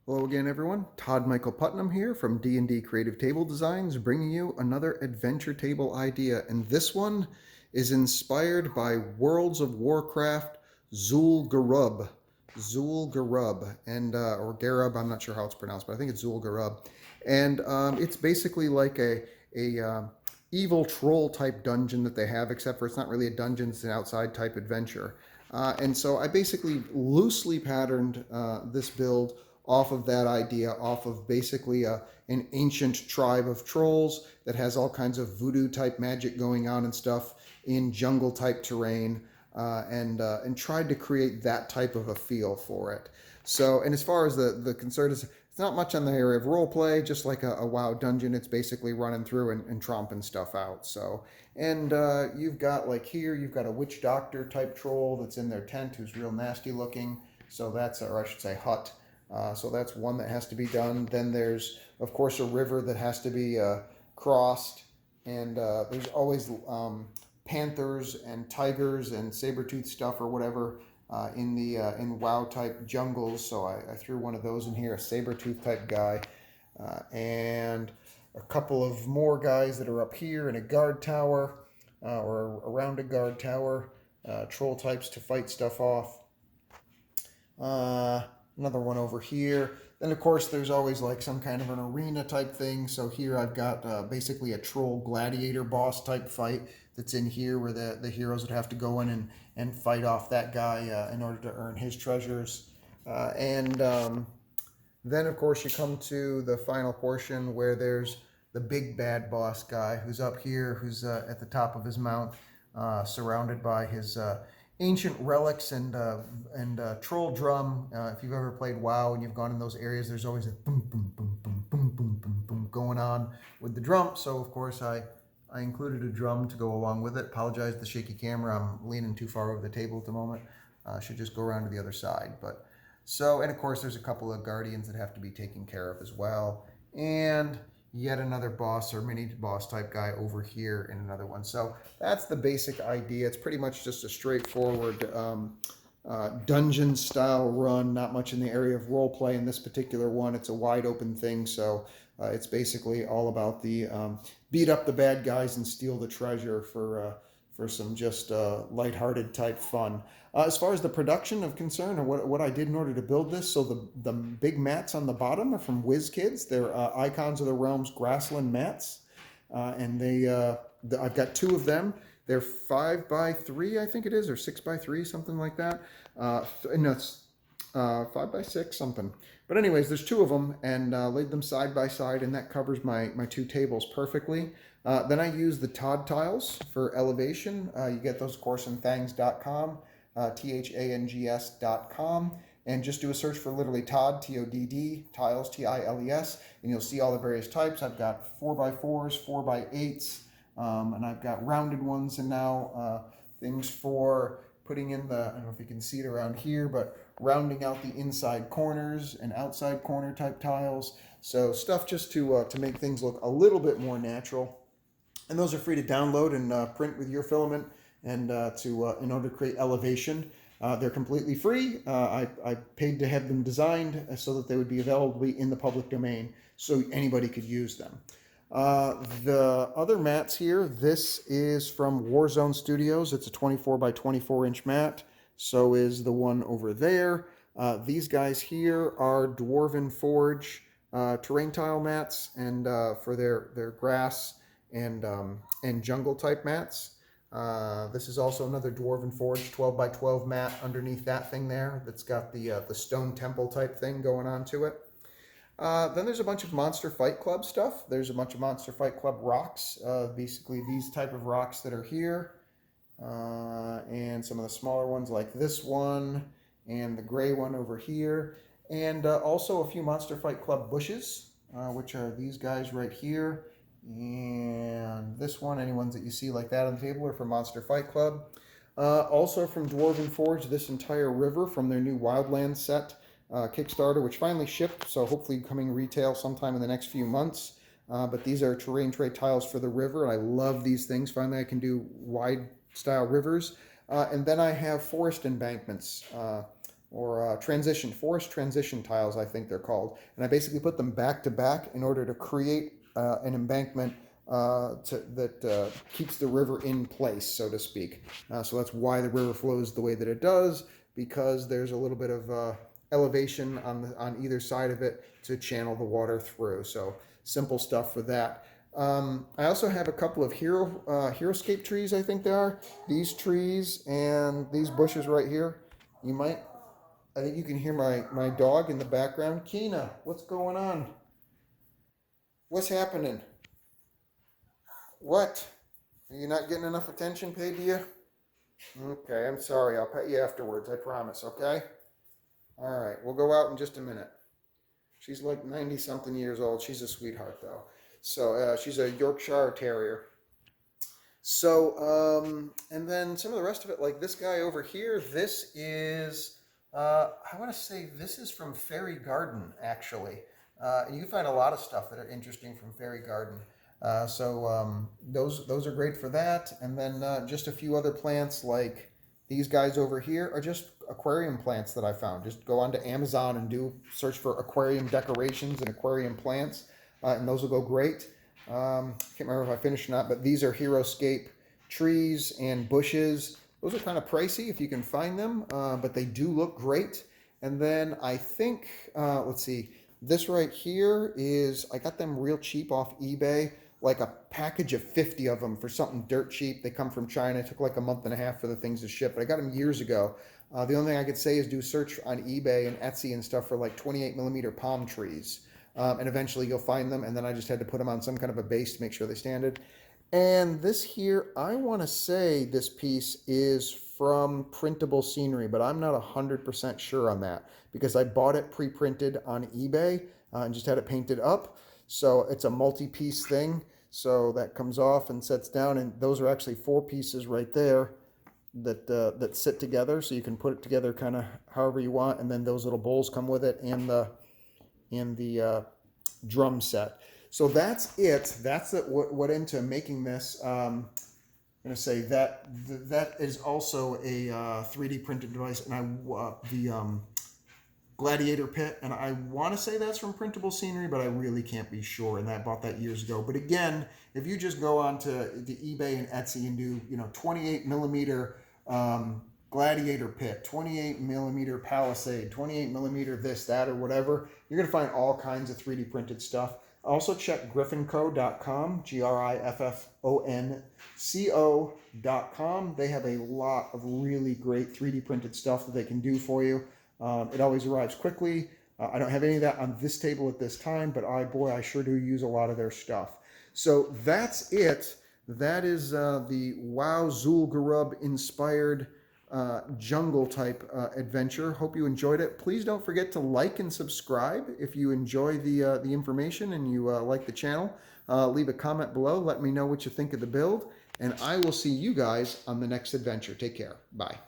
Hello again, everyone. Todd Michael Putnam here from D&D Creative Table Designs, bringing you another adventure table idea. And this one is inspired by Worlds of Warcraft Zul Gurub. Zul Gurub, and or Garub, I'm not sure how it's pronounced, but I think it's Zul Gurub. And it's basically like a evil troll type dungeon that they have, except for it's not really a dungeon, it's an outside type adventure. And so I basically loosely patterned this build off of that idea, off of basically an ancient tribe of trolls that has all kinds of voodoo type magic going on and stuff in jungle type terrain, and tried to create that type of a feel for it. So, and as far as the concern is, it's not much on the area of role play, just like a WoW dungeon. It's basically running through and tromping stuff out. So, and you've got like here, you've got a witch doctor type troll that's in their tent who's real nasty looking. So that's, or I should say, hut. So that's one that has to be done. Then there's, of course, a river that has to be crossed. And there's always panthers and tigers and saber-tooth stuff or whatever in WoW type jungles. So I threw one of those in here, a saber-tooth type guy. And a couple of more guys that are up here in a guard tower or around a guard tower, troll types to fight stuff off. Another one over here. Then, of course, there's always like some kind of an arena type thing. So here I've got basically a troll gladiator boss type fight that's in here where the heroes would have to go in and fight off that guy in order to earn his treasures. And then, of course, you come to the final portion where there's the big bad boss guy who's up here, who's at the top of his mount, surrounded by his ancient relics and troll drum. If you've ever played WoW and you've gone in those areas, there's always a boom, boom, boom, boom, boom, boom, boom, boom going on with the drum. So, of course, I included a drum to go along with it. Apologize for the shaky camera. I'm leaning too far over the table at the moment. Should just go around to the other side. But so, and of course, there's a couple of guardians that have to be taken care of as well. And yet another boss or mini boss type guy over here in another one. So that's the basic idea. It's pretty much just a straightforward dungeon style run, not much in the area of role play in this particular one. It's a wide open thing. So it's basically all about the beat up the bad guys and steal the treasure for some just lighthearted type fun. As far as the production of concern, or what I did in order to build this, so the big mats on the bottom are from WizKids. They're Icons of the Realms Grassland mats, and I've got two of them. They're 5x3, I think it is, or 6x3, something like that. No, it's 5x6 something. But anyways, there's two of them, and laid them side by side, and that covers my two tables perfectly. Then I use the Todd tiles for elevation. You get those, of course, in thangs.com, THANGS.com, and just do a search for literally Todd, TODD, tiles, TILES, and you'll see all the various types. I've got 4x4s, 4x8s, and I've got rounded ones, and now things for putting in the, I don't know if you can see it around here, but rounding out the inside corners and outside corner type tiles. So stuff just to make things look a little bit more natural. And those are free to download and print with your filament and in order to create elevation. They're completely free. I paid to have them designed so that they would be available in the public domain so anybody could use them. The other mats here, this is from Warzone Studios. It's a 24 by 24 inch mat. So is the one over there. These guys here are Dwarven Forge terrain tile mats, and for their grass and jungle type mats. This is also another Dwarven Forge 12 by 12 mat underneath that thing there that's got the stone temple type thing going on to it. Then there's a bunch of Monster Fight Club stuff. There's a bunch of Monster Fight Club rocks, basically these type of rocks that are here. And some of the smaller ones like this one and the gray one over here. And also a few Monster Fight Club bushes, which are these guys right here. And this one, any ones that you see like that on the table are from Monster Fight Club. Also from Dwarven Forge, this entire river from their new Wildlands set Kickstarter, which finally shipped, so hopefully coming retail sometime in the next few months. But these are terrain tray tiles for the river, and I love these things. Finally, I can do wide style rivers. And then I have forest embankments forest transition tiles, I think they're called. And I basically put them back to back in order to create an embankment that keeps the river in place, so to speak. So that's why the river flows the way that it does, because there's a little bit of elevation on either side of it to channel the water through. So simple stuff for that. I also have a couple of heroscape trees, I think they are. These trees and these bushes right here. I think you can hear my dog in the background. Keena, what's going on? What's happening? What? Are you not getting enough attention paid to you? Okay, I'm sorry. I'll pet you afterwards, I promise, okay? All right, we'll go out in just a minute. She's like 90 something years old. She's a sweetheart, though. So she's a Yorkshire Terrier. So, and then some of the rest of it, like this guy over here, this is, I want to say this is from Fairy Garden, actually. And you can find a lot of stuff that are interesting from Fairy Garden. Those are great for that. And then just a few other plants like these guys over here are just aquarium plants that I found. Just go onto Amazon and search for aquarium decorations and aquarium plants, and those will go great. Can't remember if I finished or not, but these are Heroscape trees and bushes. Those are kind of pricey if you can find them, but they do look great. And then I think, let's see, this right here is, I got them real cheap off eBay, like a package of 50 of them for something dirt cheap. They come from China. It took like a month and a half for the things to ship, but I got them years ago. The only thing I could say is do search on eBay and Etsy and stuff for like 28 millimeter palm trees. And eventually you'll find them. And then I just had to put them on some kind of a base to make sure they standed. And this here, I want to say this piece is from Printable Scenery, but I'm not 100% sure on that because I bought it pre-printed on eBay and just had it painted up. So it's a multi-piece thing. So that comes off and sets down, and those are actually 4 pieces right there that sit together. So you can put it together kind of however you want, and then those little bowls come with it and the drum set. So that's it. That's what went into making this. I'm going to say that is also a 3D printed device, and the Gladiator Pit, and I want to say that's from Printable Scenery, but I really can't be sure, and I bought that years ago. But again, if you just go on to the eBay and Etsy and do 28 millimeter Gladiator Pit, 28 millimeter Palisade, 28 millimeter this, that, or whatever, you're going to find all kinds of 3D printed stuff. Also check griffonco.com, griffonco.com. They have a lot of really great 3D printed stuff that they can do for you. It always arrives quickly. I don't have any of that on this table at this time, but I sure do use a lot of their stuff. So that's it. That is the WoW Zul Gurub inspired jungle type adventure. Hope you enjoyed it. Please don't forget to like and subscribe if you enjoy the information and you like the channel. Leave a comment below. Let me know what you think of the build, and I will see you guys on the next adventure. Take care. Bye.